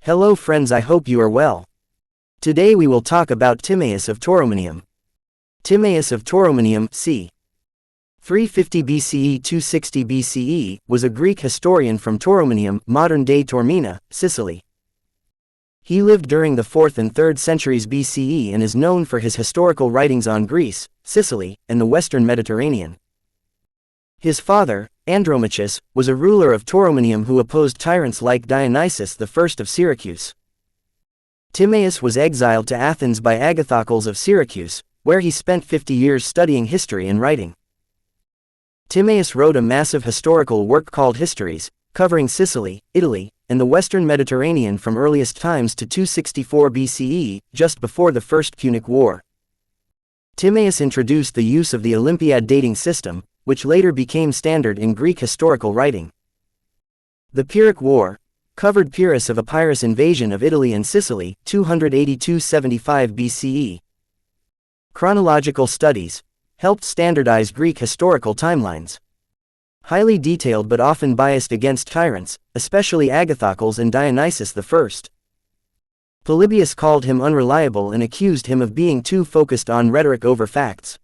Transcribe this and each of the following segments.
Hello friends, I hope you are well. Today we will talk about Timaeus of Tauromenium. Timaeus of Tauromenium, c. 350 BCE 260 BCE, was a Greek historian from Tauromenium, modern-day Taormina, Sicily. He lived during the 4th and 3rd centuries BCE and is known for his historical writings on Greece, Sicily, and the Western Mediterranean. His father, Andromachus, was a ruler of Tauromenium who opposed tyrants like Dionysius I of Syracuse. Timaeus was exiled to Athens by Agathocles of Syracuse, where he spent 50 years studying history and writing. Timaeus wrote a massive historical work called Histories, covering Sicily, Italy, and the Western Mediterranean from earliest times to 264 BCE, just before the First Punic War. Timaeus introduced the use of the Olympiad dating system, which later became standard in Greek historical writing. The Pyrrhic War covered Pyrrhus of Epirus' invasion of Italy and Sicily, 282–75 BCE. Chronological studies helped standardize Greek historical timelines. Highly detailed but often biased against tyrants, especially Agathocles and Dionysius I. Polybius called him unreliable and accused him of being too focused on rhetoric over facts.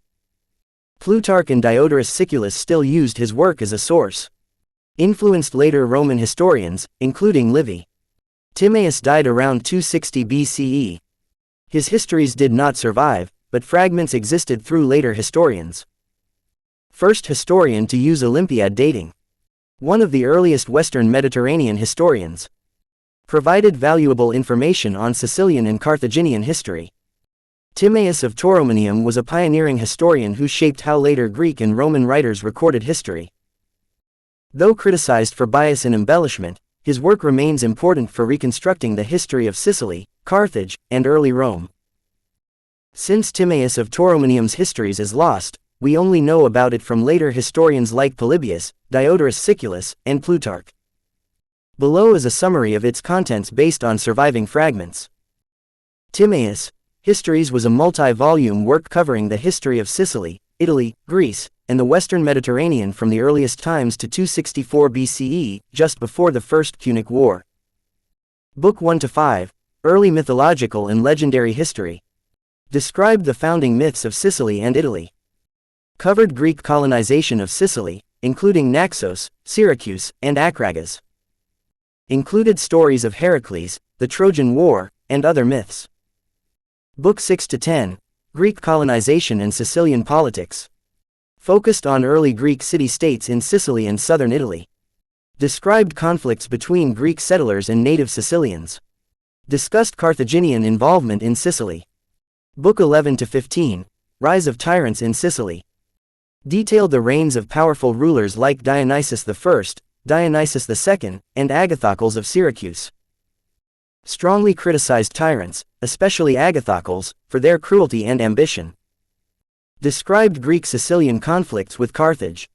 Plutarch and Diodorus Siculus still used his work as a source. Influenced later Roman historians, including Livy. Timaeus died around 260 BCE. His histories did not survive, but fragments existed through later historians. First historian to use Olympiad dating. One of the earliest Western Mediterranean historians. Provided valuable information on Sicilian and Carthaginian history. Timaeus of Tauromenium was a pioneering historian who shaped how later Greek and Roman writers recorded history. Though criticized for bias and embellishment, his work remains important for reconstructing the history of Sicily, Carthage, and early Rome. Since Timaeus of Tauromenium's histories is lost, we only know about it from later historians like Polybius, Diodorus Siculus, and Plutarch. Below is a summary of its contents based on surviving fragments. Timaeus Histories was a multi-volume work covering the history of Sicily, Italy, Greece, and the Western Mediterranean from the earliest times to 264 BCE, just before the First Punic War. Book 1–5, Early Mythological and Legendary History. Described the founding myths of Sicily and Italy. Covered Greek colonization of Sicily, including Naxos, Syracuse, and Acragas. Included stories of Heracles, the Trojan War, and other myths. Book 6–10, Greek colonization and Sicilian politics. Focused on early Greek city-states in Sicily and southern Italy. Described conflicts between Greek settlers and native Sicilians. Discussed Carthaginian involvement in Sicily. Book 11–15, Rise of Tyrants in Sicily. Detailed the reigns of powerful rulers like Dionysius I, Dionysius II, and Agathocles of Syracuse. Strongly criticized tyrants, especially Agathocles, for their cruelty and ambition. Described Greek-Sicilian conflicts with Carthage.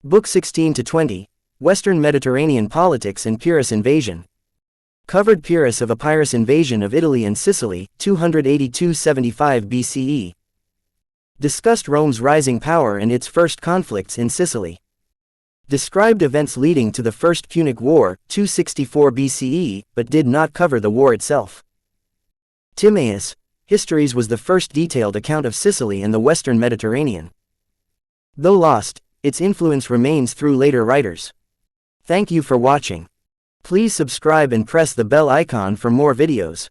Book 16–20, Western Mediterranean politics and Pyrrhus invasion. Covered Pyrrhus of Epirus' invasion of Italy and Sicily, 282–75 BCE. Discussed Rome's rising power and its first conflicts in Sicily. Described events leading to the First Punic War, 264 BCE, but did not cover the war itself. Timaeus Histories was the first detailed account of Sicily and the Western Mediterranean. Though lost, its influence remains through later writers. Thank you for watching. Please subscribe and press the bell icon for more videos.